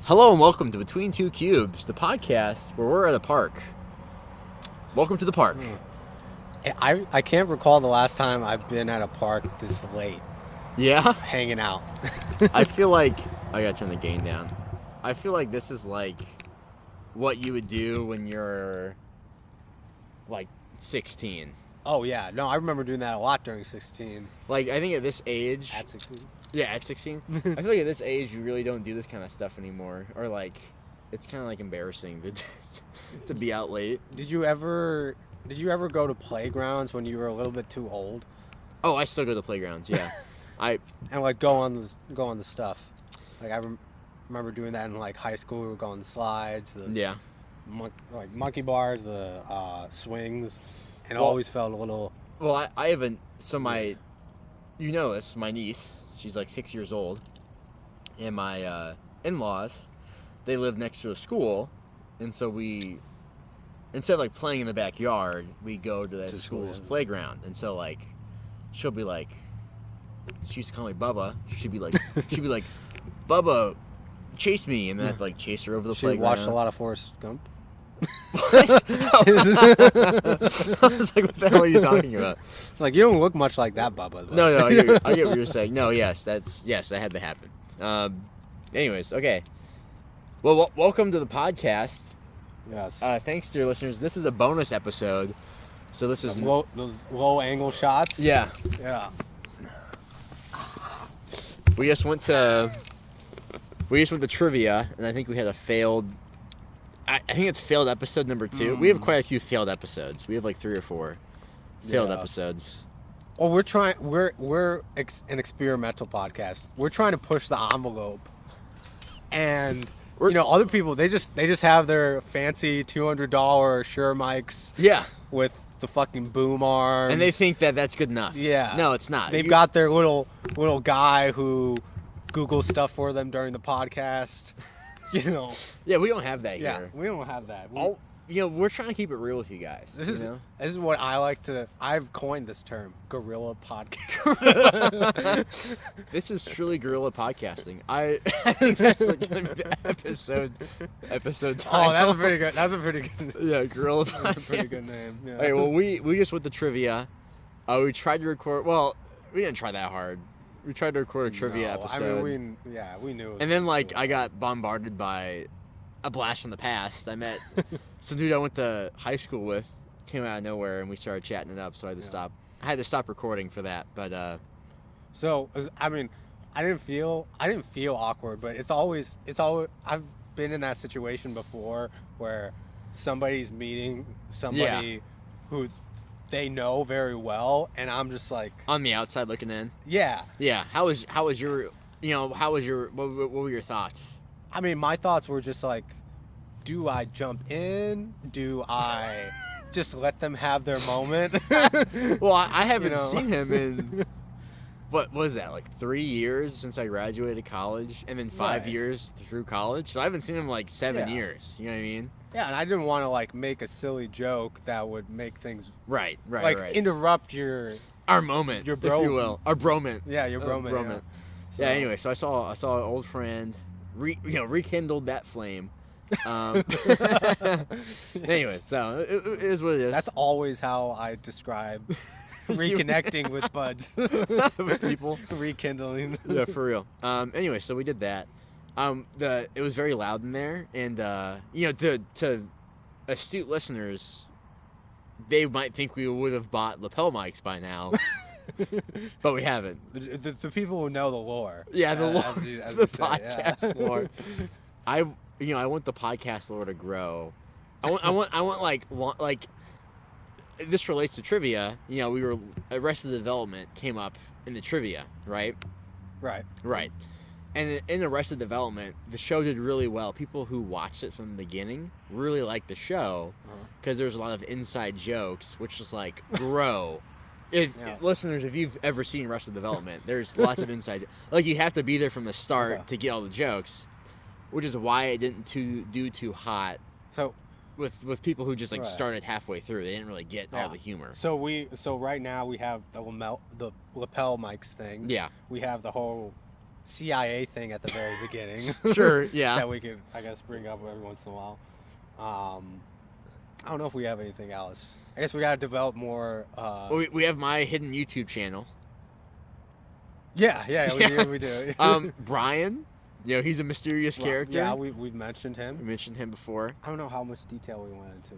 Hello and welcome to Between Two Cubes, the podcast where we're at a park. Welcome to the park. I can't recall the last time I've been at a park this late Yeah? hanging out. I feel like... I gotta turn the gain down. I feel like this is like what you would do when you're like 16. Oh, yeah. No, I remember doing that a lot during 16. Like, I think at this age... At 16? Yeah, at 16. I feel like at this age you really don't do this kind of stuff anymore. Or like, it's kind of like embarrassing to be out late. Did you ever go to playgrounds when you were a little bit too old? Oh, I still go to playgrounds, yeah. And like go on the stuff. Like I remember doing that in like high school. We would go on the slides, Yeah. like monkey bars, the swings, and Well- always felt a little. Well, I haven't. So my, you know this, my niece, she's like 6 years old, and my in-laws, they live next to a school, and so we, instead of like playing in the backyard, we go to that To school, school's yeah. playground, and so like, she'll be like, she used to call me Bubba. She'd be like, Bubba, chase me, and then I'd like chase her over the She playground. watched a lot of Forrest Gump. What? I was like, what the hell are you talking about? Like you don't look much like that, Bubba. though. No, I get what you're saying. No, yes, that had to happen. Anyways, okay. Well, welcome to the podcast. Yes. Thanks to your listeners. This is a bonus episode, so this is Those low angle shots. yeah. Yeah. We just went to trivia, and I think we had a failed. I think it's failed episode number 2. We have quite a few failed episodes. We have like 3 or 4 failed Yeah. episodes. Well, we're an experimental podcast. We're trying to push the envelope, and other people they just have their fancy $200 Shure mics Yeah, with the fucking boom arms, and they think that that's good enough. yeah, No, it's not. They've got their little guy who Googles stuff for them during the podcast. Yeah, we don't have that Yeah, here. we don't have that. We're trying to keep it real with you guys. This you is know? this is what I like to. I've coined this term, guerrilla podcast. This is truly guerrilla podcasting. I think that's like gonna be the episode title. Oh, that's a pretty good. That's a pretty good. Yeah, guerrilla That's a pretty podcast. good name. Yeah. Hey, well, we just went to trivia. We tried to record. Well, we didn't try that hard. We tried to record a trivia No, episode. I mean, we knew. It was and then gonna I got bombarded by a blast from the past. I met some dude I went to high school with. Came out of nowhere and we started chatting it up. So I had to stop. I had to stop recording for that. But So I mean, I didn't feel awkward, but it's always. I've been in that situation before where somebody's meeting somebody who they know very well, and I'm just like, on the outside looking in. yeah. Yeah. How was your? What were your thoughts? I mean, my thoughts were just like, do I jump in? Do I just let them have their moment? Well, I haven't know. seen him in what was that, like 3 years since I graduated college, and then 5 Right. years through college. So I haven't seen him like 7 Yeah. years. You know what I mean? Yeah, and I didn't want to like make a silly joke that would make things Right. like interrupt your Our moment, your if bro- you will, our broment. your broman. broment. So, Yeah. Anyway, so I saw an old friend, rekindled that flame. Anyway, so it is what it is. that's always how I describe reconnecting with buds, with people. rekindling. Yeah, for real. Anyway, so we did that. It was very loud in there, and to astute listeners, they might think we would have bought lapel mics by now, but we haven't. The people who know the lore. Yeah, the lore, as you the say, yeah. podcast lore. I want the podcast lore to grow. I want like. This relates to trivia. We were Arrested Development came up in the trivia, right? Right. Right. And in Arrested Development, the show did really well. People who watched it from the beginning really liked the show because there's a lot of inside jokes, which is like grow. Listeners, if you've ever seen Arrested Development, there's lots of inside. Like you have to be there from the start to get all the jokes, which is why it didn't do too hot. So with people who just started halfway through, they didn't really get all the humor. So right now we have the lapel mics thing. Yeah. We have the whole CIA thing at the very beginning. Sure, yeah. That we could, I guess, bring up every once in a while. I don't know if we have anything else. I guess we gotta develop more. Well, we have my hidden YouTube channel. Yeah, we do. Brian, he's a mysterious character. Yeah, we've mentioned him. We mentioned him before. I don't know how much detail we went into.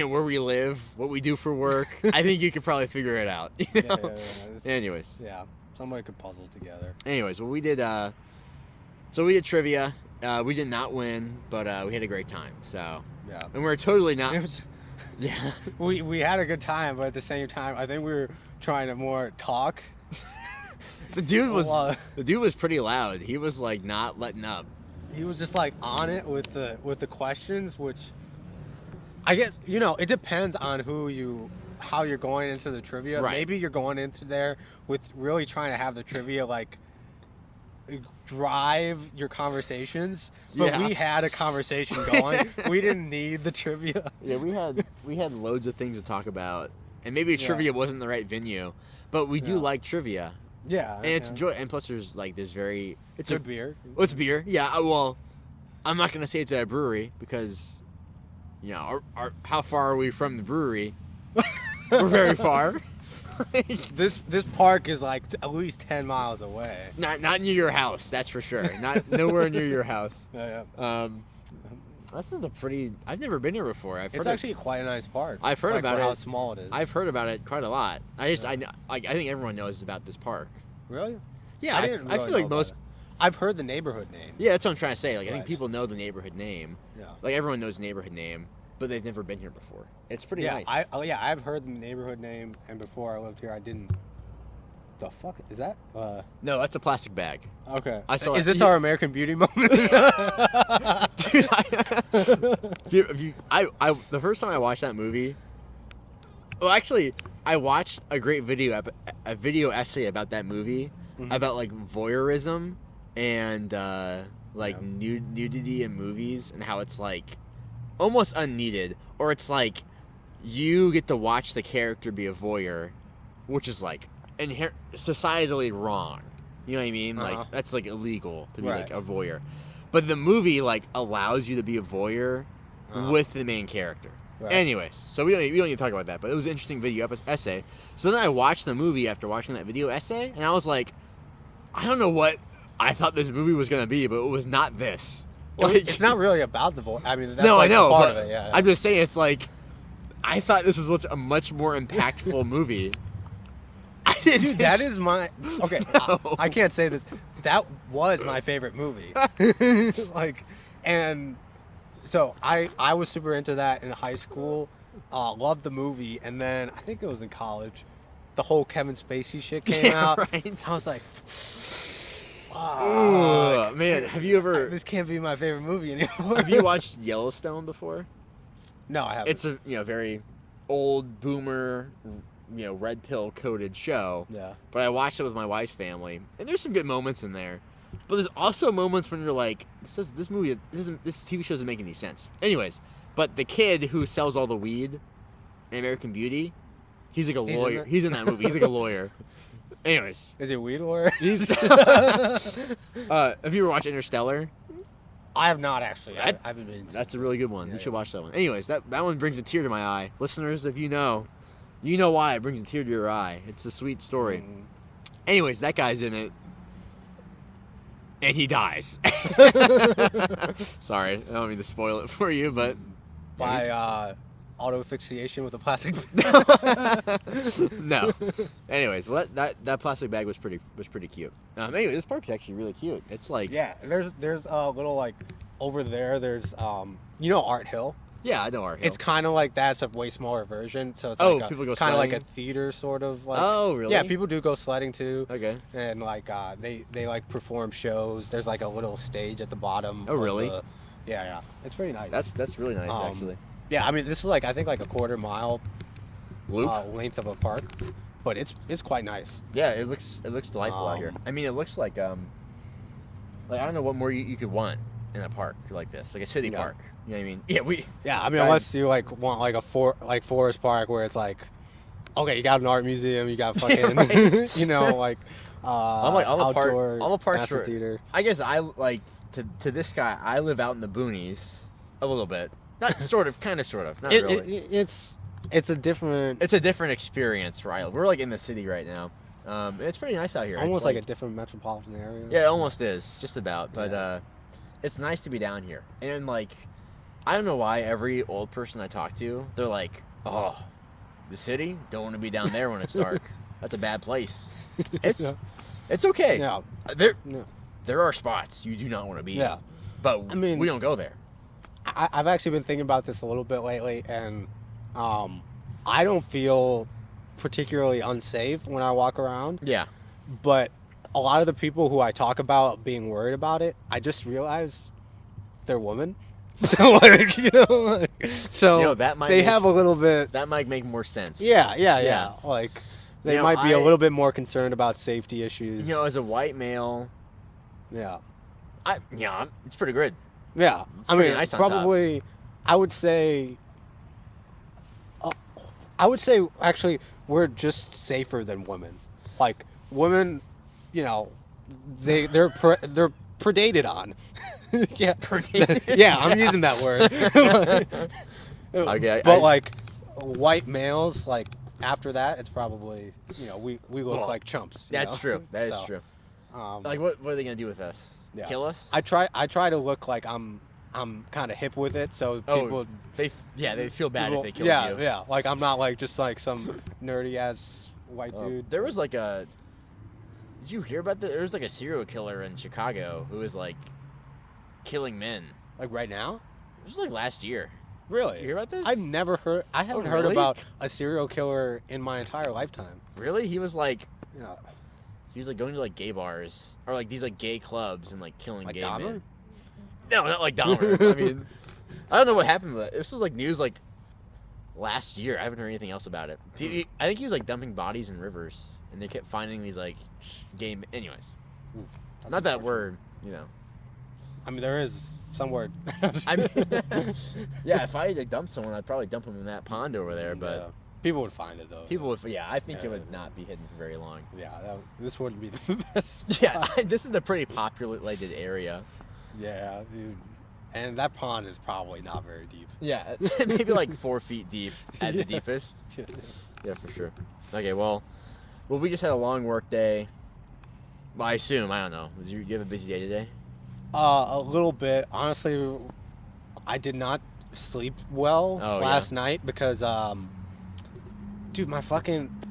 Where we live, what we do for work. I think you could probably figure it out. Yeah. Anyways. Yeah, somebody could puzzle together. Anyways, well, we did. So we did trivia. We did not win, but we had a great time. So. Yeah. And we're totally not. Yeah. We had a good time, but at the same time, I think we were trying to more talk. The dude was pretty loud. He was like not letting up. He was just like on it with the questions, which I guess it depends on how you're going into the trivia. Right. Maybe you're going into there with really trying to have the trivia like drive your conversations, but we had a conversation going. We didn't need the trivia. Yeah, we had loads of things to talk about, and maybe trivia wasn't the right venue, but we do like trivia. Yeah, and it's enjoy. And plus, there's it's a beer. Well, it's beer. Yeah. Well, I'm not gonna say it's a brewery because, how far are we from the brewery? We're very far. This park is like at least 10 miles away. Not near your house, that's for sure. Not nowhere near your house. Yeah. This is I've never been here before. It's actually quite a nice park. I've heard about it. How small it is. I've heard about it quite a lot. I think everyone knows about this park. Really? Yeah, I feel like most. I've heard the neighborhood name. Yeah, that's what I'm trying to say. Like I think people know the neighborhood name. Yeah. Like everyone knows the neighborhood name, but they've never been here before. It's pretty nice. I've heard the neighborhood name, and before I lived here, I didn't. The fuck is that? No, that's a plastic bag. Okay. Is this our American Beauty moment? Dude, the first time I watched that movie. Well, actually, I watched a great video essay about that movie, about like voyeurism and nudity in movies and how it's like almost unneeded, or it's like you get to watch the character be a voyeur, which is like societally wrong. You know what I mean? Like that's like illegal to be like a voyeur. But the movie like allows you to be a voyeur with the main character. Right. Anyways, so we don't need to talk about that, but it was an interesting video essay. So then I watched the movie after watching that video essay, and I was like, I don't know what I thought this movie was going to be, but it was not this. Like, it's not really about the voice. I mean, that's I know, part of it, yeah. I'm just saying, it's like, I thought this was a much more impactful movie. Dude, that is my... Okay, no. I can't say this. That was my favorite movie. And so I was super into that in high school. Loved the movie. And then I think it was in college. The whole Kevin Spacey shit came out. Right. I was like... Oh, man, have you ever... This can't be my favorite movie anymore. Have you watched Yellowstone before? No, I haven't. It's a very old boomer, red pill coated show. Yeah. But I watched it with my wife's family, and there's some good moments in there. But there's also moments when you're like, this TV show doesn't make any sense. Anyways, but the kid who sells all the weed in American Beauty, he's like a lawyer. He's in that movie. He's like a lawyer. Anyways. Is he a weed lawyer? Have you ever watched Interstellar? I have not, actually. I haven't been. That's a really good one. You should watch that one. Anyways, that one brings a tear to my eye. Listeners, if you know why it brings a tear to your eye. It's a sweet story. Anyways, that guy's in it. And he dies. Sorry, I don't mean to spoil it for you, but... By auto asphyxiation with a plastic bag? No. Anyways, well, that plastic bag was pretty cute. Anyway, this park's actually really cute. It's like... Yeah, there's a little, like, over there, there's, Art Hill? Yeah, I know Art Hill. It's kind of like that's a way smaller version, so it's people go kind of like a theater sort of. Like, oh, really? Yeah, people do go sledding too. Okay. And like they like perform shows. There's like a little stage at the bottom. Oh, really? Yeah. It's pretty nice. That's really nice actually. Yeah, I mean this is I think a quarter mile loop length of a park, but it's quite nice. Yeah, it looks delightful out here. I mean, it looks like I don't know what more you could want in a park like this, like a city park. You know what I mean? Yeah, I mean, unless you want like a forest park where it's like okay, you got an art museum, you got fucking, Right. you know, like, I'm like all the parts massive are, theater. I guess I like to this guy. I live out in the boonies a little bit, not sort of, kind of, sort of, not really. It's a different. It's a different experience, right? We're like in the city right now. It's pretty nice out here. Almost It's like a different metropolitan area. Yeah, it almost is, just about. But it's nice to be down here. And like, I don't know why every old person I talk to, they're like, "Oh, the city? Don't want to be down there when it's dark. That's a bad place." It's okay. Yeah. There are spots you do not want to be. Yeah. In, but I mean, we don't go there. I've actually been thinking about this a little bit lately, and I don't feel particularly unsafe when I walk around. Yeah. But a lot of the people who I talk about being worried about it, I just realize they're women. So like, so that might they have a little bit. That might make more sense. Yeah. Like they might be a little bit more concerned about safety issues. As a white male. Yeah. It's pretty good. Yeah. It's I mean, nice probably, I would say actually we're just safer than women. Like women, they're predated on. Yeah. Predated. Yeah, I'm using that word. Okay. But like white males, like after that, it's probably we look like chumps. That's true. That is true. Like what are they gonna do with us? Yeah. Kill us? I try to look like I'm kind of hip with it, so people they feel bad if they kill you. Yeah. Like I'm not like just like some nerdy ass white dude. There was like did you hear about that? There was like a serial killer in Chicago who was like killing men. Like right now? It was like last year. Really? Did you hear about this? I haven't heard about a serial killer in my entire lifetime. Really? He was like, yeah. He was like going to like gay bars or like these like gay clubs and like killing like gay Dahmer? men. No, not like Dahmer. I mean, I don't know what happened with it. This was like news like last year. I haven't heard anything else about it. I think he was like dumping bodies in rivers, and they kept finding these like gay. Anyways, not that word. I mean, there is some word. I mean, yeah. If I had to dump someone, I'd probably dump them in that pond over there. But yeah. People would find it though. People would. Yeah, I think it would not be hidden for very long. Yeah, this wouldn't be the best spot. Yeah, this is a pretty populated area. Yeah, dude. And that pond is probably not very deep. Yeah, maybe like 4 feet deep at the deepest. Yeah, for sure. Okay, well, we just had a long work day. Well, I assume, I don't know. Did you have a busy day today? A little bit. Honestly, I did not sleep well last night because, dude, I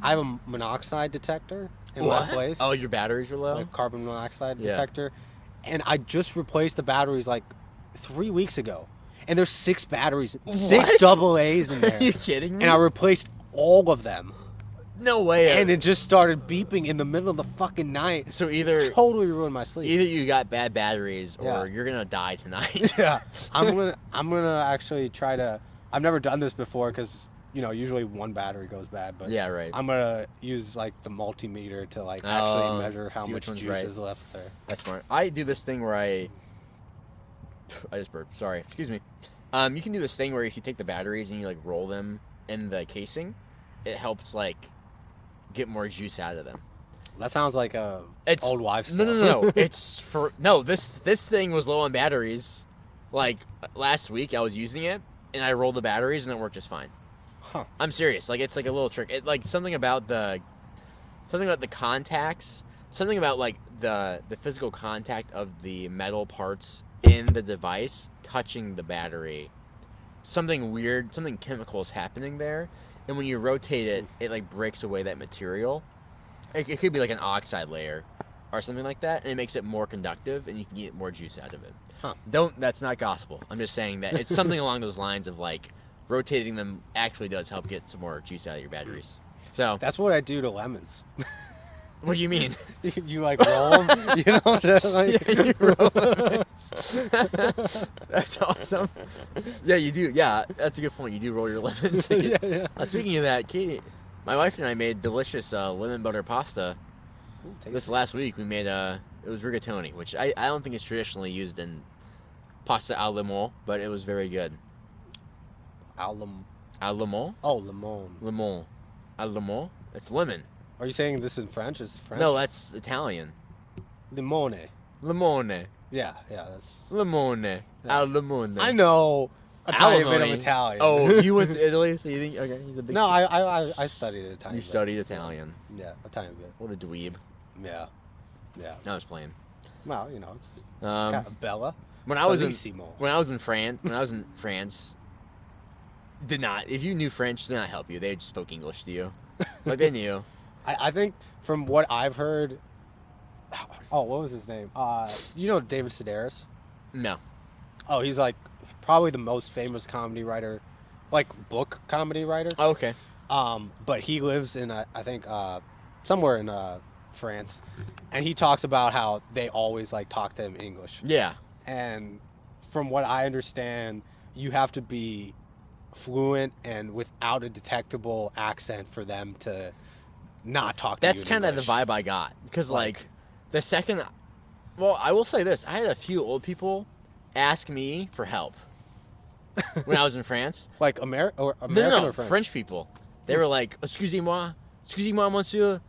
have a monoxide detector in my place. Oh, your batteries were low? Like carbon monoxide detector. And I just replaced the batteries like 3 weeks ago. And there's 6 batteries, 6 double A's in there. Are you kidding me? And I replaced all of them. No way. And it just started beeping in the middle of the fucking night. So either totally ruined my sleep. Either you got bad batteries or you're gonna die tonight. Yeah. I'm gonna actually try to. I've never done this before because usually one battery goes bad. But yeah, right. I'm gonna use like the multimeter to like actually measure how much juice is left there. That's smart. I do this thing where I just burped. Sorry. Excuse me. You can do this thing where if you take the batteries and you like roll them in the casing, it helps like get more juice out of them. That sounds like old wives' stuff. No. This thing was low on batteries. Like last week, I was using it and I rolled the batteries and it worked just fine. Huh. I'm serious. Like it's like a little trick. It like something about the contacts. Something about like the physical contact of the metal parts in the device touching the battery. Something weird. Something chemical is happening there. And when you rotate it, it like breaks away that material. It could be like an oxide layer or something like that, and it makes it more conductive, and you can get more juice out of it. Huh. That's not gospel. I'm just saying that it's something along those lines of like rotating them actually does help get some more juice out of your batteries. So that's what I do to lemons. What do you mean? You like roll them, you roll them. That's awesome. Yeah, you do. Yeah, that's a good point. You do roll your lemons. Yeah. Speaking of that, Katie, my wife and I made delicious lemon butter pasta. Ooh, this last week. We made it was rigatoni, which I don't think is traditionally used in pasta al limon, but it was very good. Al limon? Al limon? Oh, limon. Limon. lemon? It's lemon. Are you saying this in French? Is French? No, that's Italian. Limone. Limone. Yeah, that's... Limone. Yeah. Al limone. I know a tiny bit of Alimony. Italian. Oh, you went to Italy, so you think, okay, he's a big... No, I studied Italian. You studied Italian. Yeah, a tiny bit. What a dweeb. Yeah. I was playing. Well, it's kind of Bella. When I was in France, did not. If you knew French, did not help you. They just spoke English to you, like they knew. I think from what I've heard. Oh, what was his name? You know David Sedaris? No. Oh, he's like probably the most famous comedy writer, like book comedy writer. Oh, okay. But he lives in I think somewhere in France, and he talks about how they always like talk to him in English. Yeah. And from what I understand, you have to be fluent and without a detectable accent for them to not talk to you. That's kind of the vibe I got, because like the second, well, I will say this: I had a few old people ask me for help when I was in France. Like American No, or French? French people. They were like, excusez-moi, monsieur,"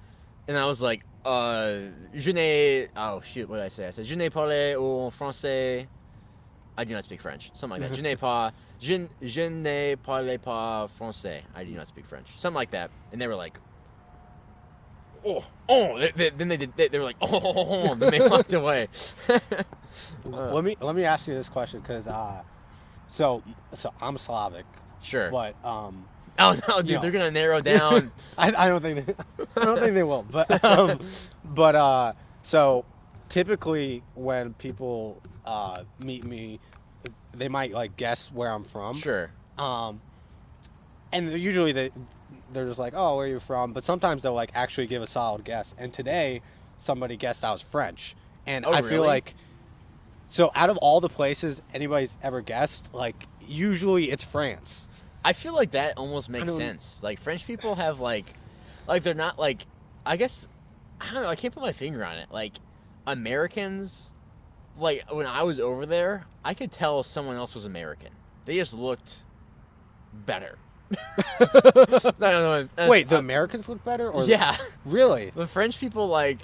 and I was like, je n'ai... Oh, shoot, what did I say? I said, je n'ai parlé au français. I do not speak French. Something like that. Je n'ai parlé pas français. I do not speak French. Something like that. And they were like, oh. Then they were like, oh. Then they walked away. Let me ask you this question, because so I'm Slavic. Sure. But oh no, dude, they're gonna narrow down. I don't think they will. But so typically when people meet me, they might like guess where I'm from. Sure. And usually they're just like, oh, where are you from? But sometimes they'll like actually give a solid guess. And today somebody guessed I was French, and I feel like, so out of all the places anybody's ever guessed, like usually it's France. I feel like that almost makes sense. Like, French people have, like, they're not, like, I guess, I don't know, I can't put my finger on it. Like, Americans, like, when I was over there, I could tell someone else was American. They just looked better. No. Wait, the Americans look better? Or yeah. Really? The French people, like,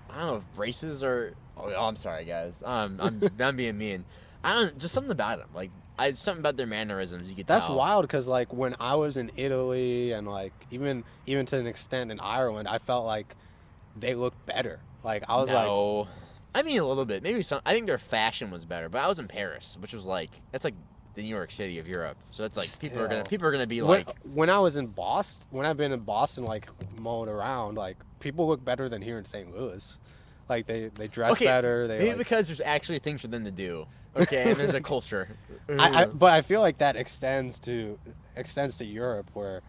I don't know if braces are... Oh, I'm sorry, guys. I'm being mean. Just something about them. Like, something about their mannerisms you could tell. That's wild, because like when I was in Italy and like even to an extent in Ireland, I felt like they looked better. Like I was like, I mean a little bit. Maybe some. I think their fashion was better. But I was in Paris, which was like, that's like the New York City of Europe. So it's like people are gonna be like. When I was in Boston, when I've been in Boston, like mowing around, like people look better than here in St. Louis. Like they dress better. Maybe because there's actually things for them to do. Okay, and there's a culture. But I feel like that extends to Europe, where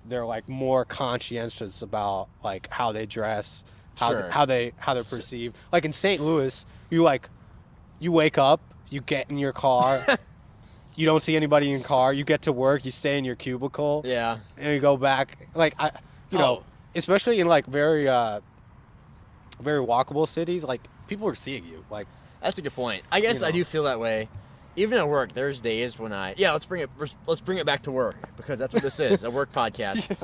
they're like more conscientious about like how they dress, how they're perceived. Like in St. Louis, you wake up, you get in your car, you don't see anybody in your car, you get to work, you stay in your cubicle, yeah, and you go back. Like know, especially in like very walkable cities, like people are seeing you. Like that's a good point. I guess I do feel that way. Even at work, there's days when let's bring it back to work, because that's what this is, a work podcast.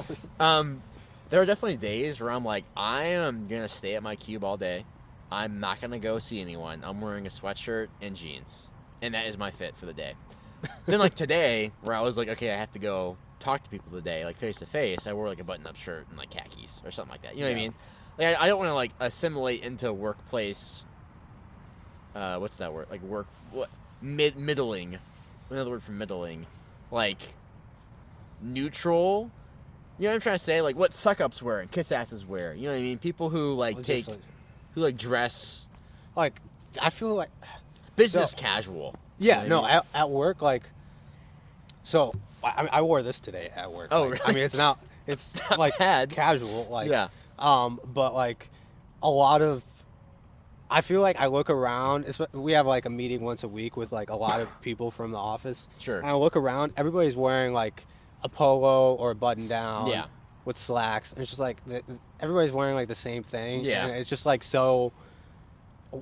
There are definitely days where I'm like, I am gonna stay at my cube all day. I'm not gonna go see anyone. I'm wearing a sweatshirt and jeans, and that is my fit for the day. Then like today, where I was like, okay, I have to go talk to people today, like face to face. I wore like a button-up shirt and like khakis or something like that. You know what I mean? Like I don't want to like assimilate into workplace. What's that word? Like middling. Another word for middling. Like neutral. You know what I'm trying to say? Like what suck-ups wear and kiss-asses wear. You know what I mean? People who who dress. Like, I feel like business casual. Yeah, you know what I mean? At work, like, so I wore this today at work. Oh, like, really? I mean, it's not like bad. Casual. Like, yeah. But like a lot of, I feel like I look around. We have like a meeting once a week with like a lot of people from the office. Sure. And I look around. Everybody's wearing like a polo or a button down. Yeah. With slacks, and it's just like everybody's wearing like the same thing. Yeah. And it's just like so.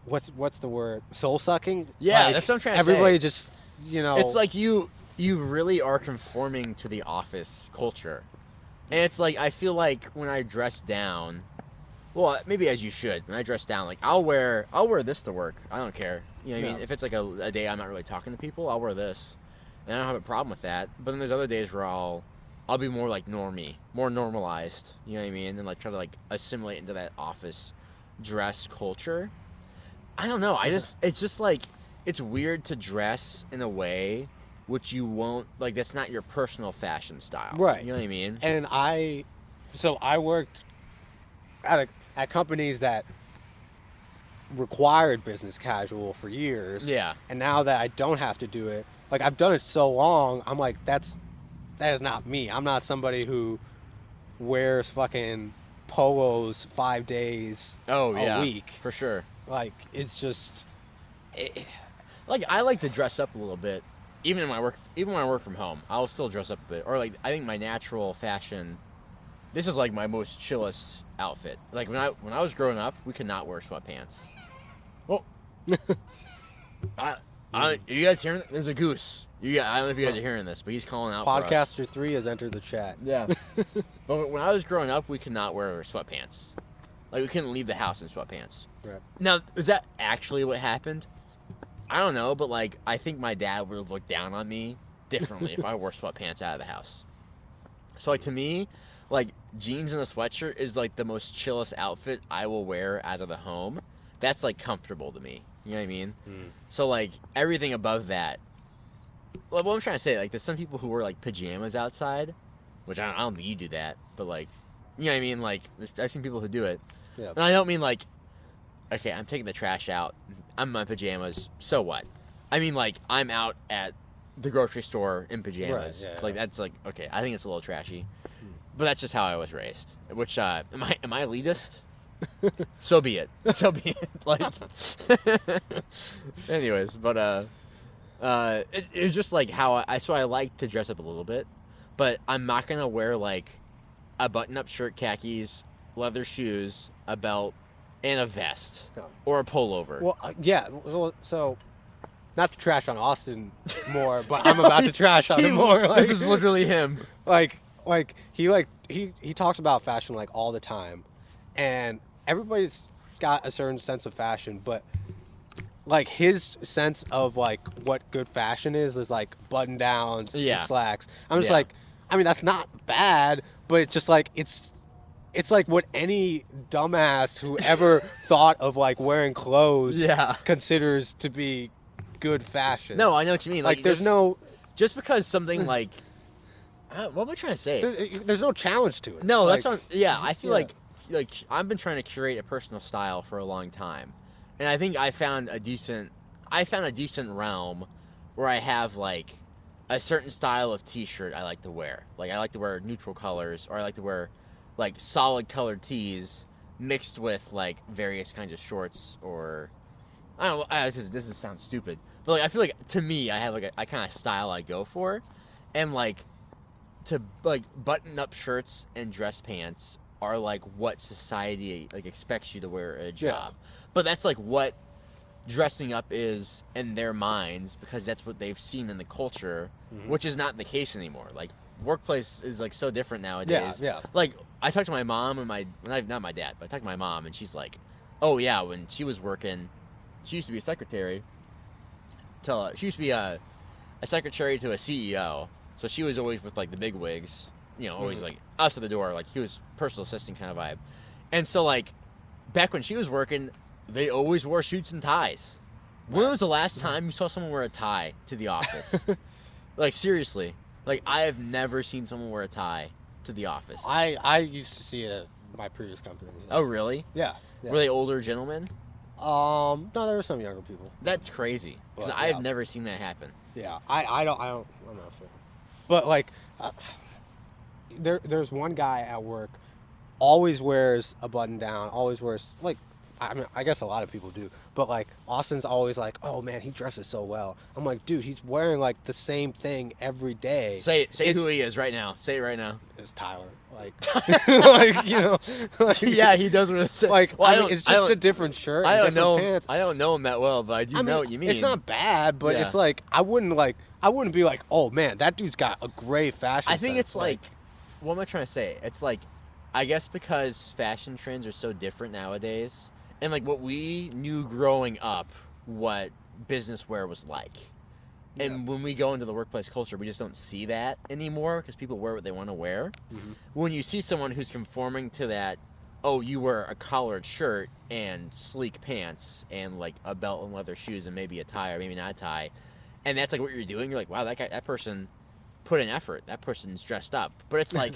What's the word? Soul sucking. Yeah, like, that's what I'm trying to say. Everybody just, you know. It's like you really are conforming to the office culture. And it's like, I feel like when I dress down, well, maybe as you should, when I dress down, like, I'll wear this to work. I don't care. You know what I mean? If it's like a day I'm not really talking to people, I'll wear this. And I don't have a problem with that. But then there's other days where I'll be more like normie, more normalized. You know what I mean? And like try to like assimilate into that office dress culture. I don't know. It's just like, it's weird to dress in a way which you won't, like, that's not your personal fashion style. Right. You know what I mean? And I worked at companies that required business casual for years. Yeah. And now that I don't have to do it, like, I've done it so long, I'm like, that is not me. I'm not somebody who wears fucking polos 5 days a week. For sure. Like, it's just... Like, I like to dress up a little bit. Even when I work from home, I'll still dress up a bit. Or, like, I think my natural fashion... This is, like, my most chillest outfit. Like, when I was growing up, we could not wear sweatpants. Oh. You guys hearing that? There's a goose. I don't know if you guys are hearing this, but he's calling out for us. Podcaster 3 has entered the chat. Yeah. But when I was growing up, we could not wear sweatpants. Like, we couldn't leave the house in sweatpants. Right. Now, is that actually what happened? I don't know, but, like, I think my dad would have looked down on me differently if I wore sweatpants out of the house. So, like, to me, like, jeans and a sweatshirt is, like, the most chillest outfit I will wear out of the home. That's, like, comfortable to me. You know what I mean? So, like, everything above that. Like, what I'm trying to say, like, there's some people who wear, like, pajamas outside, which I don't think you do that, but, like, you know what I mean? Like, I've seen people who do it. Yeah. And I don't mean, like, okay, I'm taking the trash out. I'm in my pajamas. So what? I mean, like, I'm out at the grocery store in pajamas. Right, yeah, Like, that's, like, okay, I think it's a little trashy. But that's just how I was raised. Which, am I elitist? So be it. So be it. Like, anyways, but, it was just, like, how so I like to dress up a little bit. But I'm not going to wear, like, a button-up shirt, khakis, leather shoes, a belt, and a vest. No. Or a pullover. Well, yeah. Well, so, not to trash on Austin more, but I'm about to trash on him more. Like, this is literally him. Like he talks about fashion, like, all the time. And everybody's got a certain sense of fashion, but, like, his sense of, like, what good fashion is like button downs and slacks. I'm just like, I mean, that's not bad, but it's just like, it's like what any dumbass who ever thought of, like, wearing clothes considers to be good fashion. No, I know what you mean. Like, there's no... Just because something, like... what am I trying to say? There's no challenge to it. No, that's what... Yeah, I feel like I've been trying to curate a personal style for a long time. And I think I found a decent realm where I have, like, a certain style of t-shirt I like to wear. Like, I like to wear neutral colors, or I like to wear, like, solid colored tees mixed with, like, various kinds of shorts, or I don't know. This sounds stupid, but, like, I feel like, to me, I have, like, a kind of style I go for, and, like, to, like, button up shirts and dress pants are, like, what society, like, expects you to wear at a job. But that's, like, what dressing up is in their minds, because that's what they've seen in the culture, which is not the case anymore. Like, workplace is, like, so different nowadays. Like, I talked to my mom and not my dad, but I talked to my mom, and she's like, oh yeah, when she was working, she used to be a secretary she used to be a secretary to a CEO, so she was always with, like, the big wigs, you know, always like us at the door, like, he was personal assistant kind of vibe. And so, like, back when she was working, they always wore suits and ties. When was the last time you saw someone wear a tie to the office? Like, seriously. Like, I have never seen someone wear a tie to the office. I used to see it at my previous companies. Oh, really? Yeah. Were they older gentlemen? No, there were some younger people. That's crazy. Because I have never seen that happen. Yeah, I'm not sure. But, like, there's one guy at work, always wears a button down, always wears, like, I mean, I guess a lot of people do, but, like, Austin's always like, oh man, he dresses so well. I'm like, dude, he's wearing, like, the same thing every day. Say who he is right now. Say it right now. It's Tyler. Like, like, you know. Like, yeah, he does wear the same. Like, well, I mean, it's just a different shirt. I don't know. Pants. I don't know him that well, but I do know what you mean. It's not bad, but it's like I wouldn't be like, oh man, that dude's got a great fashion. I think sense. it's like what am I trying to say? It's like, I guess because fashion trends are so different nowadays, and like what we knew growing up, what business wear was like. And when we go into the workplace culture, we just don't see that anymore because people wear what they want to wear. Mm-hmm. When you see someone who's conforming to that, oh, you wear a collared shirt and sleek pants and like a belt and leather shoes and maybe a tie or maybe not a tie, and that's like what you're doing, you're like, wow, that person put in effort. That person's dressed up. But it's like,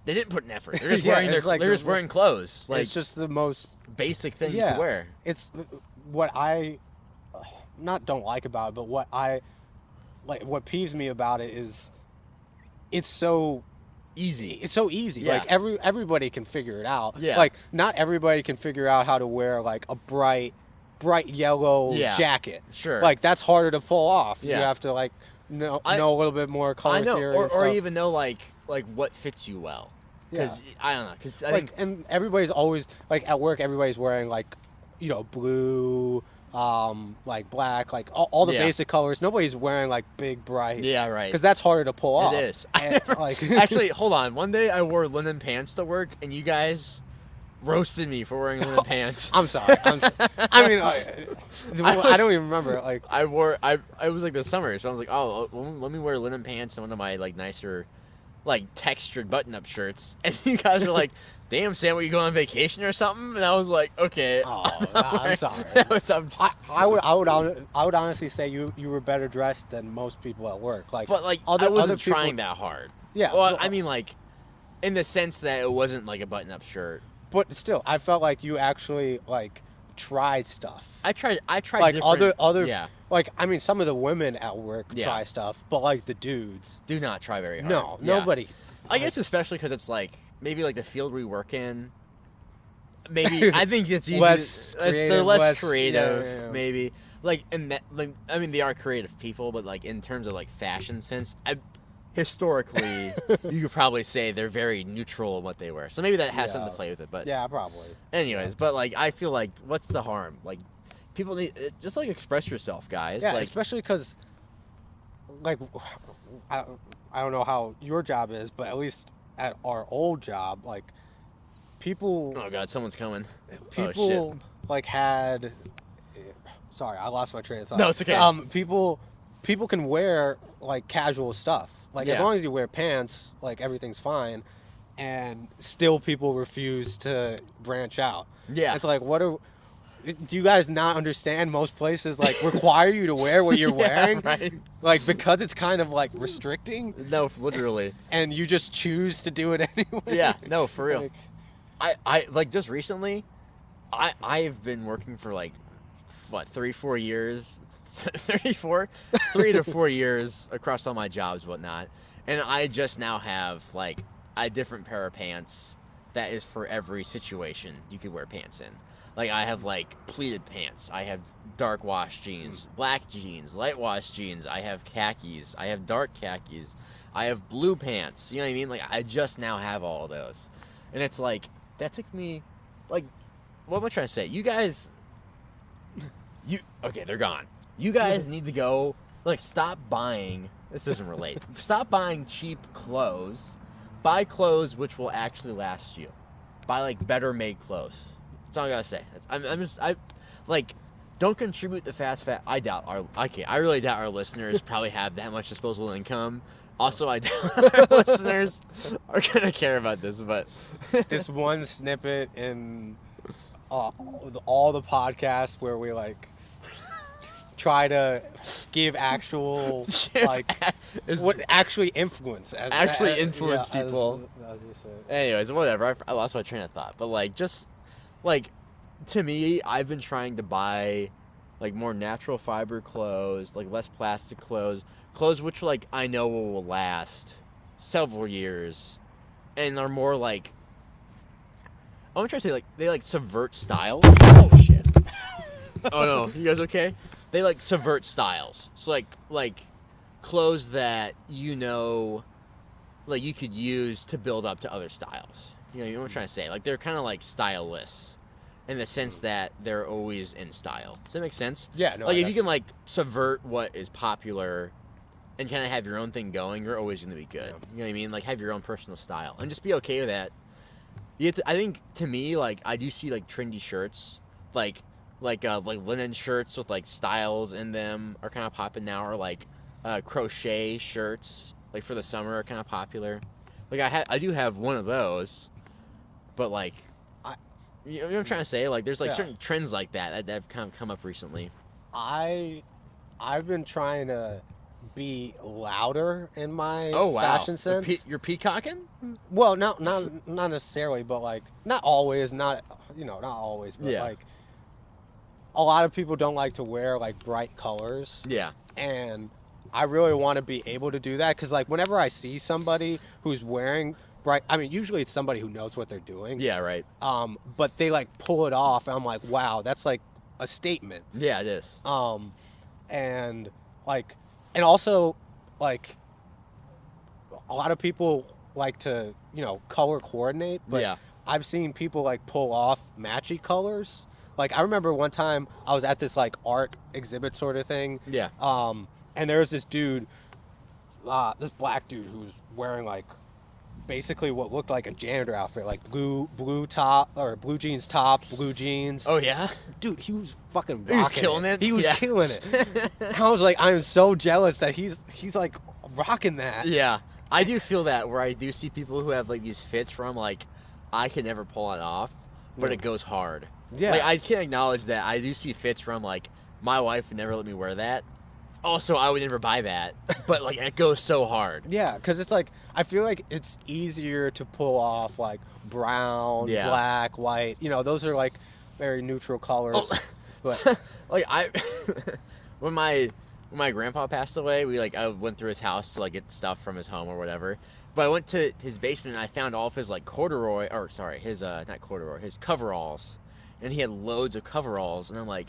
they didn't put an effort. They're just they're just wearing clothes. Like, it's just the most basic thing you can wear. It's what I not don't like about it, but what I like. What peeves me about it is it's so easy. It's so easy. Yeah. Like everybody can figure it out. Yeah. Like not everybody can figure out how to wear like a bright yellow jacket. Sure. Like that's harder to pull off. Yeah. You have to like know a little bit more color theory. Or even know like what fits you well. Because I don't know. Because I think, and everybody's always like at work. Everybody's wearing like, blue, like black, like all the basic colors. Nobody's wearing like big bright. Yeah, right. Because that's harder to pull off. It is. And, like, actually, hold on. One day I wore linen pants to work, and you guys roasted me for wearing linen pants. I'm sorry. I mean, I don't even remember. Like I was like the summer, so I was like, oh, let me wear linen pants and one of my like nicer, like textured button-up shirts, and you guys were like, "Damn, Sam, were you going on vacation or something?" And I was like, "Okay." Oh, I'm sorry. I would honestly say you were better dressed than most people at work. Like, but like I wasn't trying that hard. Yeah. Well, I mean, like, in the sense that it wasn't like a button-up shirt. But still, I felt like you actually like tried stuff. I tried like different, other yeah. Like I mean, some of the women at work try stuff, but like the dudes do not try very hard. No, nobody. I guess especially because it's like maybe like the field we work in. Maybe I think it's easy. They're less creative. Maybe like I mean they are creative people, but like in terms of like fashion sense, historically you could probably say they're very neutral in what they wear. So maybe that has something to play with it. But yeah, probably. Anyways, but like I feel like what's the harm? Like people need just like express yourself, guys. Yeah, like, especially because like I don't know how your job is, but at least at our old job, like people. Oh God, someone's coming. People like had. Sorry, I lost my train of thought. No, it's okay. People can wear like casual stuff. Like as long as you wear pants, like everything's fine, and still people refuse to branch out. Yeah, it's like do you guys not understand? Most places like require you to wear what you're wearing, right? Like because it's kind of like restricting. No, literally. And you just choose to do it anyway. Yeah, no, for real. I like just recently, I've been working for like what 3-4 years. 3 to 4 years across all my jobs, whatnot, and I just now have like a different pair of pants that is for every situation you could wear pants in. Like I have like pleated pants, I have dark wash jeans, black jeans, light wash jeans, I have khakis, I have dark khakis, I have blue pants. You know what I mean? Like I just now have all of those, and it's like that took me like what am I trying to say? You guys, okay? They're gone. You guys need to go, like, stop buying, this doesn't relate, stop buying cheap clothes, buy clothes which will actually last you, buy, like, better made clothes, that's all I gotta say. Don't contribute to fast fashion. I really doubt our listeners probably have that much disposable income. Also, I doubt our listeners are gonna care about this, but. This one snippet in all the podcasts where we, like, try to give actual what actually influence people. Anyways, whatever. I lost my train of thought. But like, just like to me, I've been trying to buy like more natural fiber clothes, like less plastic clothes which like I know will last several years, and are more like I'm trying to say like they like subvert styles. Oh shit! Oh no, you guys okay? They like subvert styles. So like clothes that like you could use to build up to other styles. You know what I'm trying to say? Like they're kind of like stylists in the sense that they're always in style. Does that make sense? Yeah, no. Like if you can like subvert what is popular and kind of have your own thing going, you're always going to be good. You know what I mean? Like, have your own personal style and just be okay with that. I think, to me, like, I do see, like, trendy shirts, like linen shirts with, like, styles in them are kind of popping now, or, like, crochet shirts, like, for the summer are kind of popular. Like, I do have one of those, but, like, you know what I'm trying to say? Like, there's, like, certain trends like that have kind of come up recently. I've been trying to be louder in my fashion sense. You're peacocking? Well, not necessarily, but like not always, not always, but like a lot of people don't like to wear like bright colors. Yeah. And I really want to be able to do that because like whenever I see somebody who's wearing bright, I mean usually it's somebody who knows what they're doing. Yeah, right. But they like pull it off and I'm like, wow, that's like a statement. Yeah, it is. And like, and also like a lot of people like to, color coordinate, but I've seen people like pull off matchy colors. Like I remember one time I was at this like art exhibit sort of thing. Yeah. And there was this dude, this black dude who's wearing like basically what looked like a janitor outfit, like blue top or blue jeans top, blue jeans. Oh yeah, dude, he was fucking rocking. He was killing it. He was killing it. I was like, I'm so jealous that he's like rocking that. Yeah, I do feel that where I do see people who have like these fits from like I could never pull it off, but it goes hard. Yeah, like I can acknowledge that I do see fits from like my wife would never let me wear that. Also, I would never buy that, but like it goes so hard. Yeah, because it's like I feel like it's easier to pull off like brown, black, white. Those are like very neutral colors. Oh. But like when my grandpa passed away, I went through his house to like get stuff from his home or whatever. But I went to his basement and I found all of his like his coveralls, and he had loads of coveralls, and I'm like,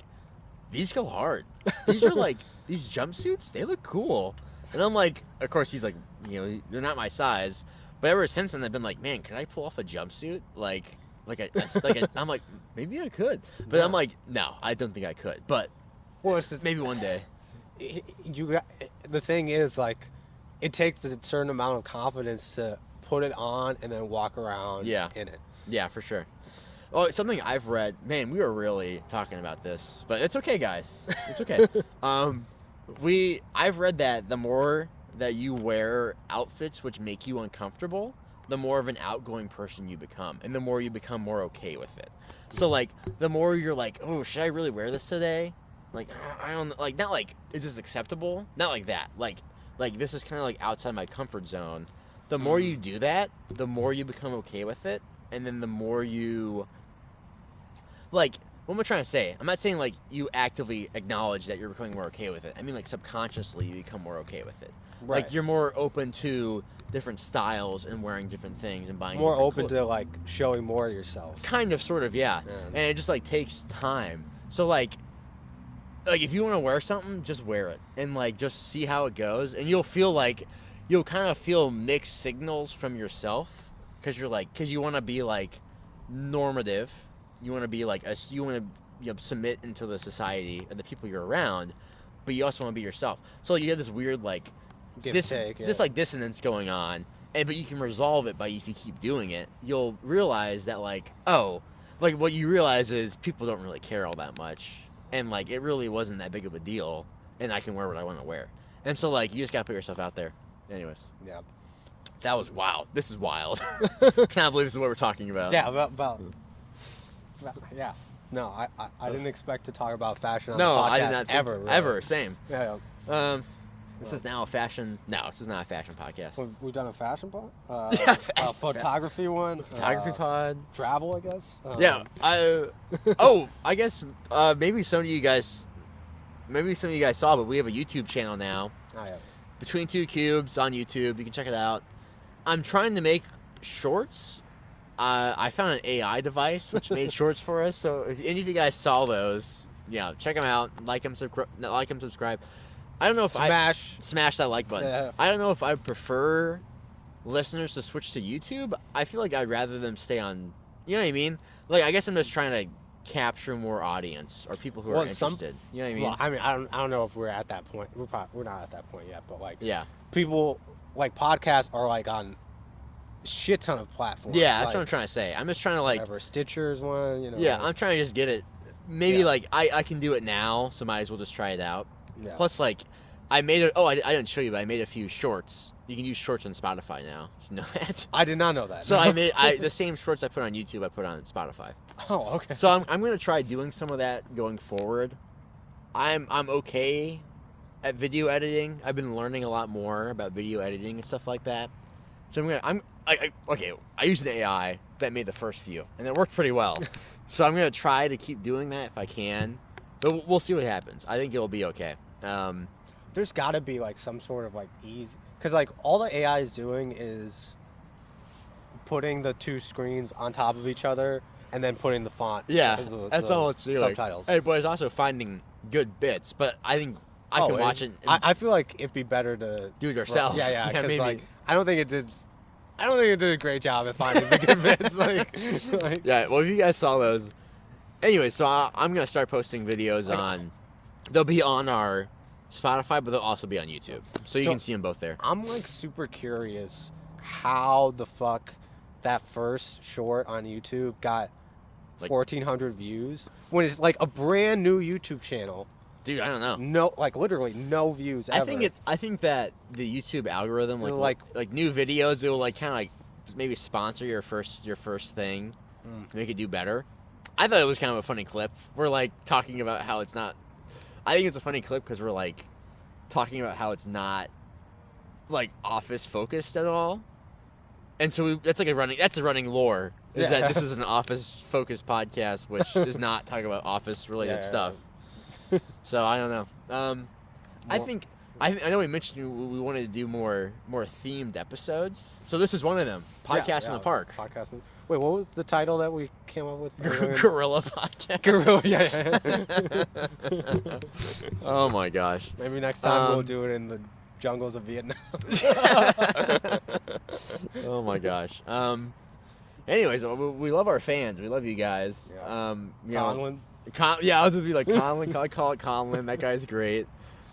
these go hard. These are like these jumpsuits. They look cool. And I'm like, of course he's like, they're not my size. But ever since then, I've been like, man, can I pull off a jumpsuit? I'm like, maybe I could. But I'm like, no, I don't think I could. But maybe one day. The thing is, like, it takes a certain amount of confidence to put it on and then walk around in it. Yeah, for sure. Oh, something I've read. Man, we were really talking about this, but it's okay, guys. It's okay. I've read that the more that you wear outfits which make you uncomfortable, the more of an outgoing person you become, and the more you become more okay with it. So, like, the more you're like, oh, should I really wear this today? Like, I don't like, not like, is this acceptable? Not like that. Like this is kind of like outside my comfort zone. The more you do that, the more you become okay with it, and then the more you. Like, what am I trying to say? I'm not saying, like, you actively acknowledge that you're becoming more okay with it. I mean, like, subconsciously you become more okay with it. Right. Like, you're more open to different styles and wearing different things and buying more different open to, like, showing more of yourself. Kind of, sort of, yeah. And it just, like, takes time. So, like if you want to wear something, just wear it. And, like, just see how it goes. And you'll kind of feel mixed signals from yourself. Because you want to be, like, normative. You want to be like you want to submit into the society and the people you're around, but you also want to be yourself. So you have this weird like this like dissonance going on, but you can resolve it by if you keep doing it. You'll realize that what you realize is people don't really care all that much, and like it really wasn't that big of a deal, and I can wear what I want to wear. And so like you just gotta put yourself out there. Anyways. Yeah. That was wild. This is wild. Can't believe this is what we're talking about. Yeah, about. Yeah. No, I didn't expect to talk about fashion on the podcast. I did not ever. Really. Ever. Same. Yeah. This is now a fashion. No, this is not a fashion podcast. We've done a fashion pod. A photography one. Photography pod. Travel, I guess. Yeah. I guess maybe some of you guys saw, but we have a YouTube channel now. Oh yeah. Between Two Cubes on YouTube. You can check it out. I'm trying to make shorts. I found an AI device which made shorts for us. So if any of you guys saw those, check them out. Like them, subscribe. I don't know if smash that like button. Yeah. I don't know if I prefer listeners to switch to YouTube. I feel like I'd rather them stay on. You know what I mean? Like I guess I'm just trying to capture more audience or people who are Well, interested. You know what I mean? Well, I mean, I don't know if we're at that point. We're not at that point yet, but like, yeah. people like podcasts are like on shit ton of platforms. Yeah, that's like, what I'm trying to say. I'm just trying to like. whatever, Stitcher's one, you know. Yeah, I'm trying to just get it. Maybe Yeah. like I can do it now, so might as well just try it out. Yeah. Plus, like, I made it. Oh, I didn't show you, but I made a few shorts. You can use shorts on Spotify now. Did you know that? I did not know that. So I made the same shorts I put on YouTube. I put on Spotify. Oh, okay. So I'm gonna try doing some of that going forward. I'm okay at video editing. I've been learning a lot more about video editing and stuff like that. So I used an AI that made the first few, and it worked pretty well. So I'm gonna try to keep doing that if I can, but we'll see what happens. I think it'll be okay. There's got to be like some sort of like easy, because like all the AI is doing is putting the two screens on top of each other and then putting the font. Yeah, that's the all it's doing. Subtitles. Hey, but it's also finding good bits. But I think I can watch it. I feel like it'd be better to do it ourselves. Yeah, Yeah, because maybe. like I don't think it did a great job at finding the good bits. Like, yeah, well, if you guys saw those, anyway, so I'm gonna start posting videos on. They'll be on our Spotify, but they'll also be on YouTube, so you can see them both there. I'm like super curious how the fuck that first short on YouTube got like 1,400 views when it's like a brand new YouTube channel. Dude, I don't know. No, like literally no views ever. I think that the YouTube algorithm, like new videos, it will like kind of like maybe sponsor your first thing to make it do better. I thought it was kind of a funny clip. We're like talking about how it's not. I think it's a funny clip because we're like talking about how it's not like office focused at all, and so that's a running lore is that this is an office focused podcast, which is not talking about office related stuff. So I don't know. I know we mentioned we wanted to do more themed episodes. So this is one of them. Podcast in the park. Podcasting. Wait, what was the title that we came up with? Gorilla Podcast. Gorilla. Yeah. Oh my gosh. Maybe next time we'll do it in the jungles of Vietnam. Oh my gosh. Anyways, we love our fans. We love you guys. Yeah. Conlon. I was gonna be like Conlon. I call it Conlon. That guy's great.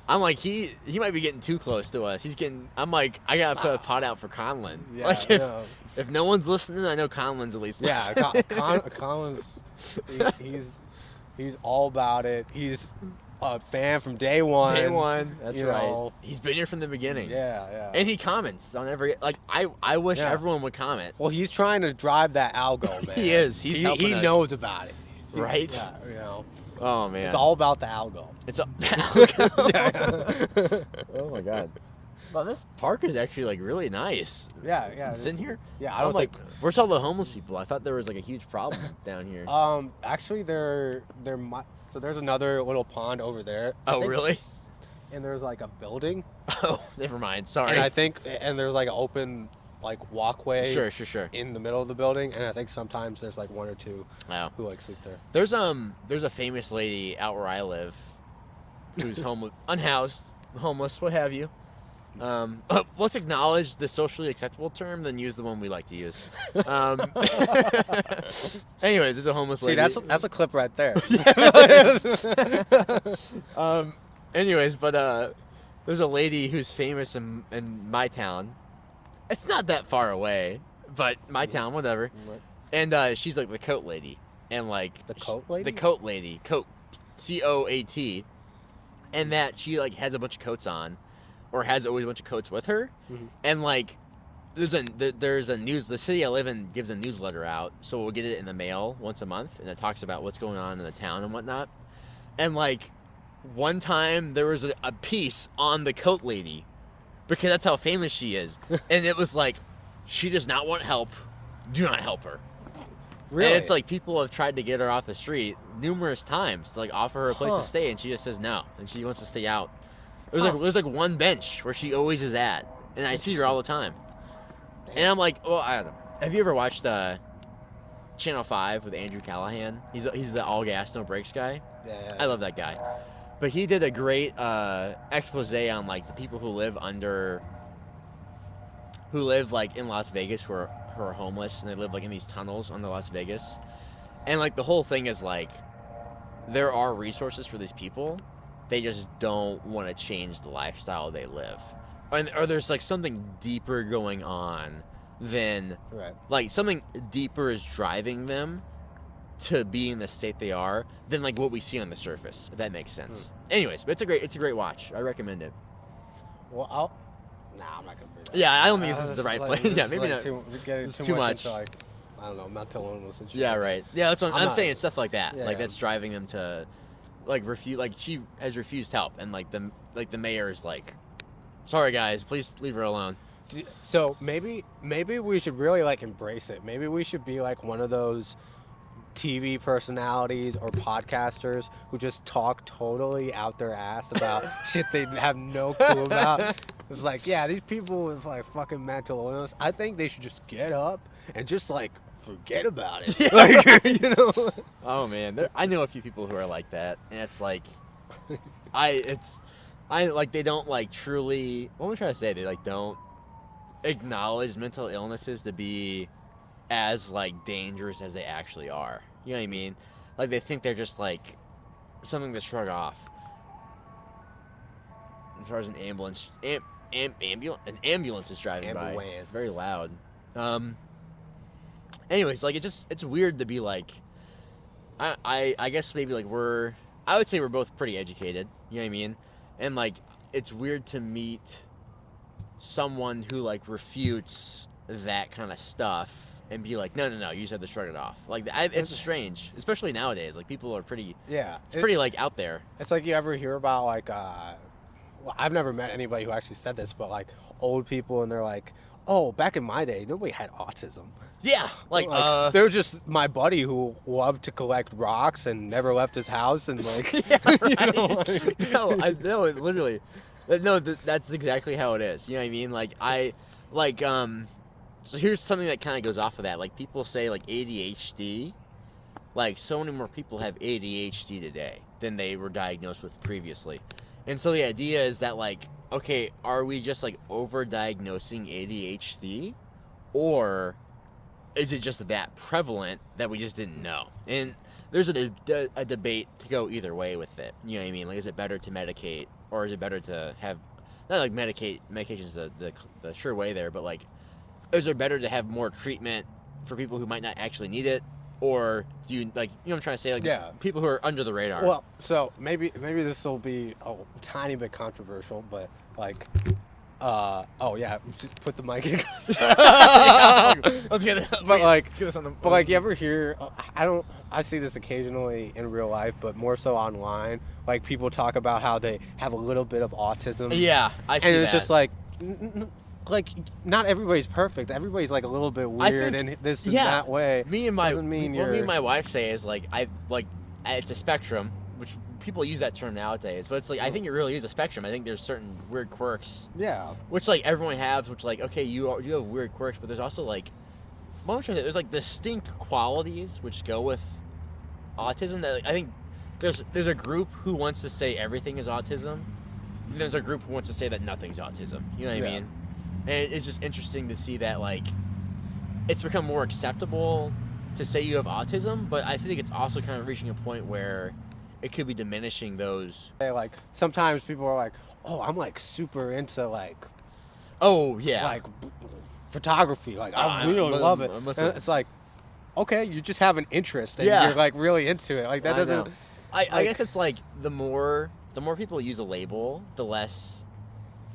I'm like he might be getting too close to us. I'm like I gotta put a pot out for Conlon. Yeah, like if no one's listening, I know Conlon's at least listening. Yeah, Conlon's he's all about it. He's a fan from day one. Day one. That's right. Know. He's been here from the beginning. Yeah. And he comments on every I wish everyone would comment. Well, he's trying to drive that algo, man. He is. He's helping us. He knows about it. Right? Yeah, you know. Oh man. It's all about the algo. It's algo. Oh my god. Well, this park is actually like really nice. Yeah. Sitting here. Yeah, I'm like, where's all the homeless people? I thought there was like a huge problem down here. Actually, there might. So there's another little pond over there. Oh really? And there's like a building. Oh, never mind. Sorry. And I think, there's like an open like walkway. Sure. In the middle of the building, and I think sometimes there's like one or two who like sleep there. There's a famous lady out where I live, who's homeless, unhoused, homeless, what have you. Let's acknowledge the socially acceptable term, then use the one we like to use. Anyways, there's a homeless lady. See, that's a clip right there. Anyways, but there's a lady who's famous in my town. It's not that far away, but my town, whatever. And she's like the coat lady, and like the coat lady. The coat lady, coat, COAT, and that she like has a bunch of coats on, or has always a bunch of coats with her, and like there's a news. The city I live in gives a newsletter out, so we'll get it in the mail once a month, and it talks about what's going on in the town and whatnot. And like one time there was a piece on the coat lady, because that's how famous she is, and it was like, she does not want help. Do not help her. Really? And it's like people have tried to get her off the street numerous times to like offer her a place to stay, and she just says no, and she wants to stay out. There's like one bench where she always is at, and I see her all the time. And I'm like, well, I don't know. Have you ever watched Channel 5 with Andrew Callahan? He's the all gas no brakes guy. Yeah. I love that guy. But he did a great expose on like the people who live like in Las Vegas who are homeless, and they live like in these tunnels under Las Vegas. And like the whole thing is like, there are resources for these people. They just don't want to change the lifestyle they live. Or there's like something deeper going on than, like something deeper is driving them to be in the state they are than like what we see on the surface, if that makes sense. Anyways, but it's a great watch. I recommend it. Well, I'm not gonna bring that. Yeah, I don't think this is the right place. Yeah, maybe not. It's too much. Into, like, I don't know, mental illness and shit. Yeah, right. Yeah, that's what I'm not, saying. Stuff like that. Yeah, like that's driving them to, like refuse. Like she has refused help, and like the mayor is like, sorry guys, please leave her alone. So maybe we should really like embrace it. Maybe we should be like one of those TV personalities or podcasters who just talk totally out their ass about shit they have no clue about. It's like, yeah, these people with like fucking mental illness, I think they should just get up and just like forget about it. Yeah, like, right. you know? Oh man, I know a few people who are like that, and it's like, I like they don't like truly. What am I trying to say? They like don't acknowledge mental illnesses to be as like dangerous as they actually are. You know what I mean? Like they think they're just like something to shrug off. As far as an ambulance, an ambulance is driving by. It's very loud. Anyways, like it's weird to be like, I guess maybe like I would say we're both pretty educated. You know what I mean? And like it's weird to meet someone who like refutes that kind of stuff and be like, no, you just have to shrug it off. Like it's strange, especially nowadays. Like people are pretty. Yeah. It's pretty like out there. It's like you ever hear about like, well, I've never met anybody who actually said this, but like old people and they're like, oh, back in my day, nobody had autism. Yeah, like they're just my buddy who loved to collect rocks and never left his house and like. Yeah, right. You know, like, no, literally, no, that's exactly how it is. You know what I mean? Like So here's something that kind of goes off of that. Like people say like ADHD, like so many more people have ADHD today than they were diagnosed with previously. And so the idea is that like, okay, are we just like over-diagnosing ADHD, or is it just that prevalent that we just didn't know? And there's a debate to go either way with it. You know what I mean? Like, is it better to medicate, or is it better to have, not like medication's the sure way there, but like, is it better to have more treatment for people who might not actually need it? Or do you, like, you know what I'm trying to say? Like, people who are under the radar. Well, so maybe this will be a tiny bit controversial, but like, oh yeah, just put the mic in. Let's get it. But like, let's get this on the. But like, you ever hear? I see this occasionally in real life, but more so online. Like people talk about how they have a little bit of autism. Yeah, I see and it's that. just like. Like, not everybody's perfect. Everybody's like a little bit weird and this and that way. What me and my wife say is like, it's a spectrum, which people use that term nowadays, but it's like, I think it really is a spectrum. I think there's certain weird quirks. Yeah. Which like everyone has, which like, okay, you have weird quirks, but there's also like, there's like distinct qualities which go with autism that like, I think there's a group who wants to say everything is autism. And there's a group who wants to say that nothing's autism. You know what I mean? And it's just interesting to see that, like, it's become more acceptable to say you have autism, but I think it's also kind of reaching a point where it could be diminishing those. Like, sometimes people are like, oh, I'm, like, super into, like... Oh, yeah. Like, photography. Like, I really love it. And it's like, okay, you just have an interest, and you're, like, really into it. Like, that doesn't... I guess it's, like, the more people use a label, the less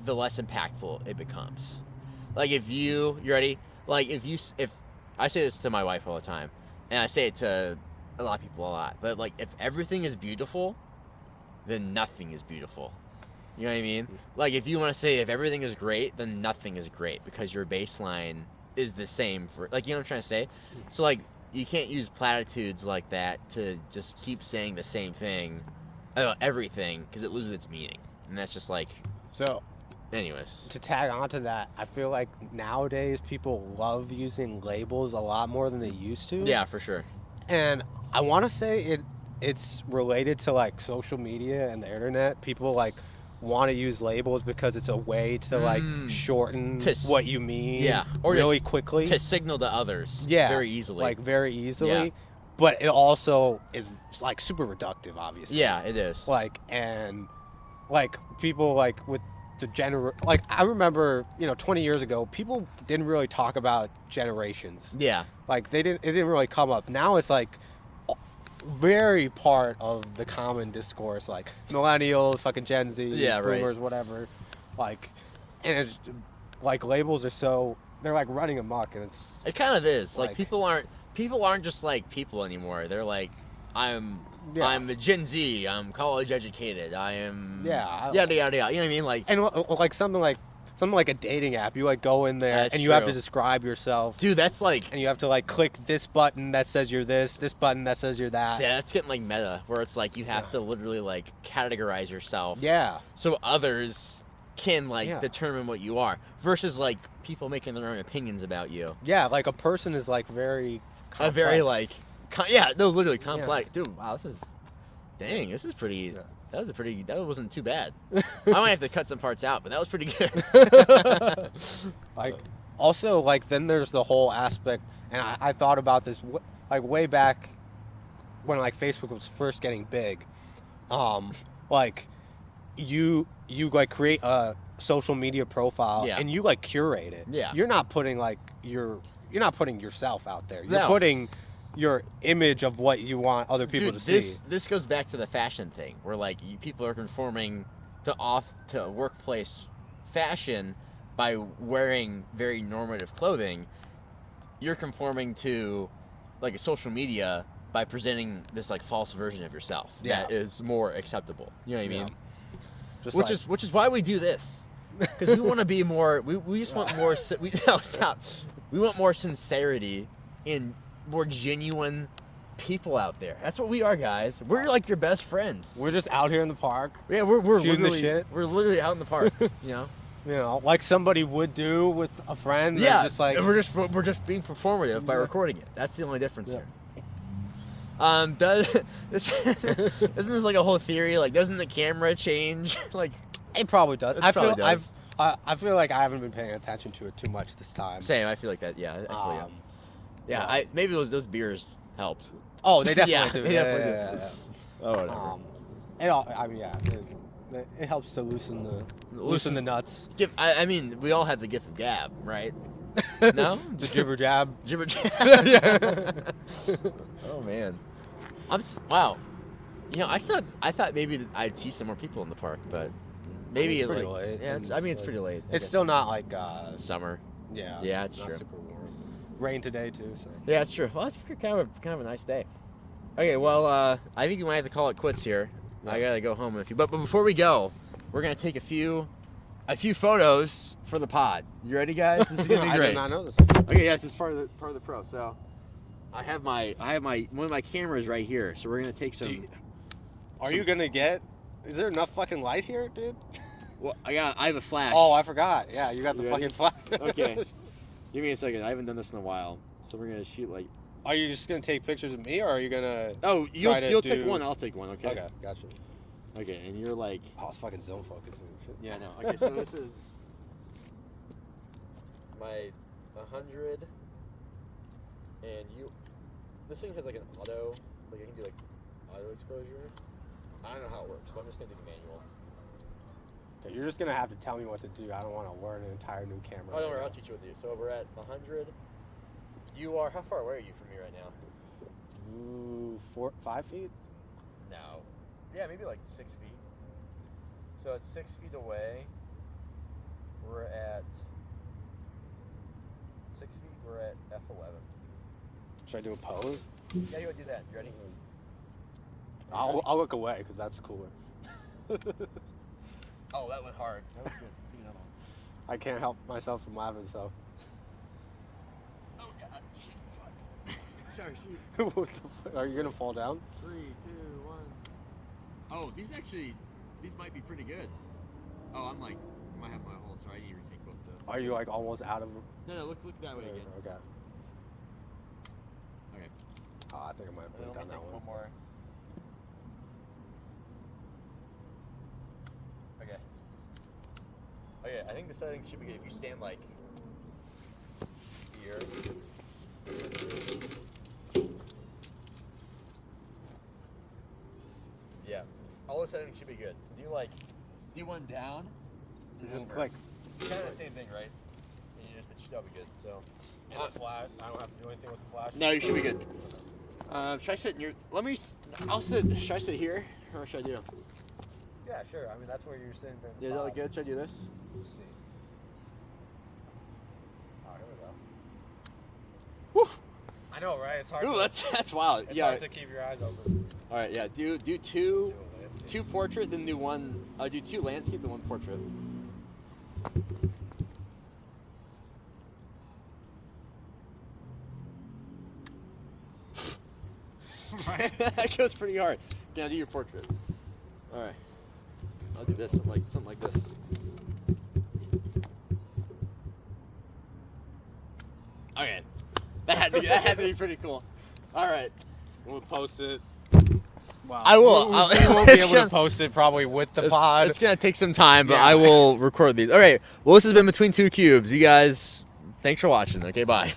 impactful it becomes. Like if you ready? Like if I say this to my wife all the time, and I say it to a lot of people a lot, but like if everything is beautiful, then nothing is beautiful. You know what I mean? Like if you want to say if everything is great, then nothing is great because your baseline is the same for, like, you know what I'm trying to say? So like you can't use platitudes like that to just keep saying the same thing about everything because it loses its meaning. And that's just like, so anyways, to tag on to that, I feel like nowadays people love using labels a lot more than they used to. Yeah, for sure. And I want to say it's related to like social media and the internet. People like want to use labels because it's a way to like shorten what you mean. Yeah, or really quickly to signal to others. Yeah, very easily. Like very easily. Yeah. but it also is like super reductive, obviously. Yeah, it is. Like, and like people like with the like I remember, 20 years ago, people didn't really talk about generations. Yeah. Like it didn't really come up. Now it's like very part of the common discourse, like millennials, fucking Gen Z, boomers, whatever. Like, and it's like labels are they're like running amok, and it kind of is. Like people aren't just like people anymore. They're like, I'm a Gen Z. I'm college educated. I am yada yada yada. You know what I mean? Like, and like something like a dating app. You like go in there and you have to describe yourself. Dude, that's like, and you have to like click this button that says you're this button that says you're that. Yeah, that's getting like meta, where it's like you have to literally like categorize yourself. Yeah. So others can like determine what you are, versus like people making their own opinions about you. Yeah, like a person is like very complex. A very like literally complex. Yeah. Dude, wow, this is pretty. Yeah. That wasn't too bad. I might have to cut some parts out, but that was pretty good. Like, also, like, then there's the whole aspect, and I thought about this like way back when like Facebook was first getting big. Like you like create a social media profile and you like curate it. Yeah. You're not putting like you're not putting yourself out there. You're No. putting your image of what you want other people to see. This goes back to the fashion thing, where like people are conforming to workplace fashion by wearing very normative clothing. You're conforming to like a social media by presenting this like false version of yourself that is more acceptable. You know what I mean? Which is why we do this, because we want to be more. We just want more. We want more sincerity in more genuine people out there. That's what we are, guys. We're like your best friends. We're just out here in the park. Yeah, we're shooting literally the shit. We're literally out in the park. You know, like somebody would do with a friend. Yeah, just like and we're just being performative by recording it. That's the only difference here. Isn't this like a whole theory? Like, doesn't the camera change? Like, it probably does. I feel like I haven't been paying attention to it too much this time. Same. I feel like that. Yeah. I feel you. Yeah. Maybe those beers helped. Oh, they definitely do. They definitely do. Yeah. Oh, whatever. It helps to loosen the nuts. I mean, we all have the gift of gab, right? No? The jibber jab. Jibber jab. Oh man. Wow. I thought maybe I'd see some more people in the park, but maybe it's pretty late. Yeah, it's pretty late. It's still not like summer. Yeah. Yeah, it's not true. Super warm. Rain today too. So. Yeah, it's true. Well, it's kind of a nice day. Okay, well, I think you might have to call it quits here. I gotta go home in a few. But before we go, we're gonna take a few photos for the pod. You ready, guys? This is gonna be great. I did not know this. Okay, yes, it's part of the pro. So, I have my one of my cameras right here. So we're gonna take some. Are you gonna get? Is there enough fucking light here, dude? Well, I have a flash. Oh, I forgot. Yeah, you got the fucking flash. Okay. Give me a second. I haven't done this in a while, so we're gonna shoot like. Are you just gonna take pictures of me, or are you gonna? Oh, you'll take one. I'll take one. Okay. Okay, gotcha. Okay, and you're like. Oh, it's fucking zone focusing. Yeah, no. Okay, so this is my 100, and this thing has like an auto, like you can do like auto exposure. I don't know how it works, but I'm just gonna do the manual. Okay, you're just gonna have to tell me what to do. I don't want to learn an entire new camera. Oh, don't worry, I'll teach you what to do. So we're at 100. You are, how far away are you from me right now? 5 feet? No. Yeah, maybe like 6 feet. So it's 6 feet away. We're at 6 feet. We're at F11. Should I do a pose? Yeah, you want to do that. You ready? I'll look away because that's cooler. Oh, that went hard. That was good. I can't help myself from laughing, so. Oh, God. Shit. Fuck. Sorry, shoot. What the fuck? Are you going to fall down? 3, 2, 1. Oh, these might be pretty good. Oh, I might have my whole. Sorry, I need to retake both of those. Are you like almost out of? No, look that way again. Okay. Okay. Oh, I think I might have done that one. One more. Okay. Okay, I think the setting should be good if you stand like here. both settings should be good. So do one down. You just click. Kind of the same thing, right? And it should all be good. So. And the flash. I don't have to do anything with the flash. No, you should be good. Should I sit in your? I'll sit. Should I sit here, or should I do? Yeah, sure. I mean, that's where you're sitting. Yeah, is that look good? Should I do this? Let's see. Oh, here we go. Woo! I know, right? It's hard. Ooh, that's wild. It's Yeah. hard to keep your eyes open. All right, yeah. Do two portrait, then do one. Do two landscape, then one portrait. Right. That goes pretty hard. Yeah, do your portrait. All right. I'll do this, something like this. Okay. That had to be pretty cool. All right. We'll post it. Wow. I will. We won't be able to post it probably with the pod. It's gonna take some time, but Yeah. I will record these. All right. Well, this has been Between Two Cubes. You guys, thanks for watching. Okay, bye.